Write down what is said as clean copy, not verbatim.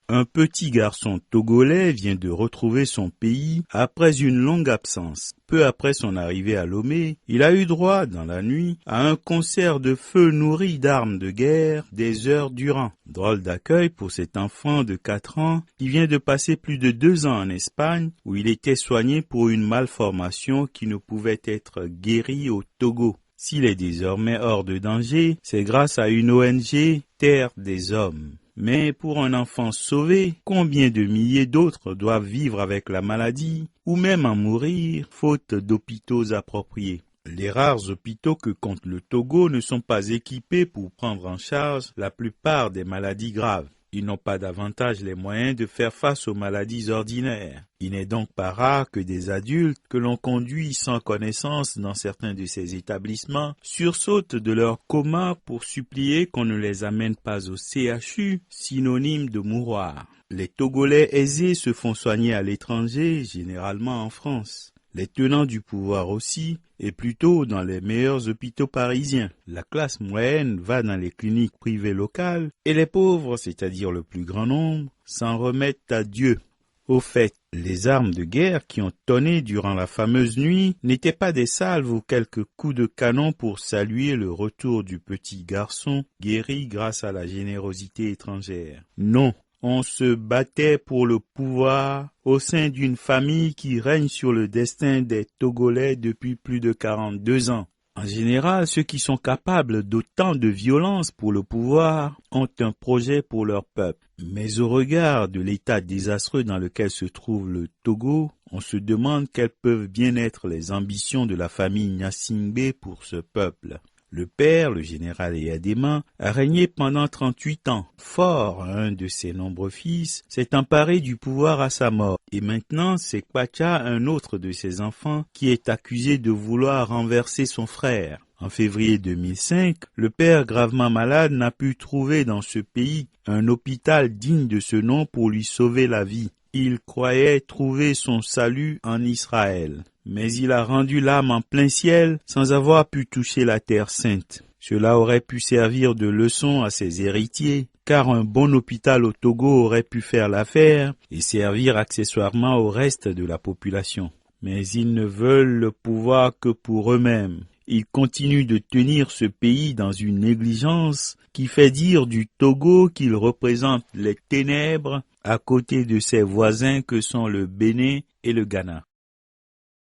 Un petit garçon togolais vient de retrouver son pays après une longue absence. Peu après son arrivée à Lomé, il a eu droit, dans la nuit, à un concert de feu nourri d'armes de guerre des heures durant. Drôle d'accueil pour cet enfant de 4 ans qui vient de passer plus de 2 ans en Espagne où il était soigné pour une malformation qui ne pouvait être guérie au Togo. S'il est désormais hors de danger, c'est grâce à une ONG Terre des Hommes. Mais pour un enfant sauvé, combien de milliers d'autres doivent vivre avec la maladie ou même en mourir, faute d'hôpitaux appropriés? Les rares hôpitaux que compte le Togo ne sont pas équipés pour prendre en charge la plupart des maladies graves. Ils n'ont pas davantage les moyens de faire face aux maladies ordinaires. Il n'est donc pas rare que des adultes que l'on conduit sans connaissance dans certains de ces établissements sursautent de leur coma pour supplier qu'on ne les amène pas au CHU, synonyme de mouroir. Les Togolais aisés se font soigner à l'étranger, généralement en France. Les tenants du pouvoir aussi, et plutôt dans les meilleurs hôpitaux parisiens. La classe moyenne va dans les cliniques privées locales, et les pauvres, c'est-à-dire le plus grand nombre, s'en remettent à Dieu. Au fait, les armes de guerre qui ont tonné durant la fameuse nuit n'étaient pas des salves ou quelques coups de canon pour saluer le retour du petit garçon guéri grâce à la générosité étrangère. Non. On se battait pour le pouvoir au sein d'une famille qui règne sur le destin des Togolais depuis plus de 42 ans. En général, ceux qui sont capables d'autant de violence pour le pouvoir ont un projet pour leur peuple. Mais au regard de l'état désastreux dans lequel se trouve le Togo, on se demande quelles peuvent bien être les ambitions de la famille Gnassingbé pour ce peuple. Le père, le général Eyadema, a régné pendant 38 ans. Fort, un de ses nombreux fils, s'est emparé du pouvoir à sa mort. Et maintenant, c'est Kwacha, un autre de ses enfants, qui est accusé de vouloir renverser son frère. En février 2005, le père gravement malade n'a pu trouver dans ce pays un hôpital digne de ce nom pour lui sauver la vie. Il croyait trouver son salut en Israël. Mais il a rendu l'âme en plein ciel sans avoir pu toucher la terre sainte. Cela aurait pu servir de leçon à ses héritiers, car un bon hôpital au Togo aurait pu faire l'affaire et servir accessoirement au reste de la population. Mais ils ne veulent le pouvoir que pour eux-mêmes. Ils continuent de tenir ce pays dans une négligence qui fait dire du Togo qu'il représente les ténèbres à côté de ses voisins que sont le Bénin et le Ghana.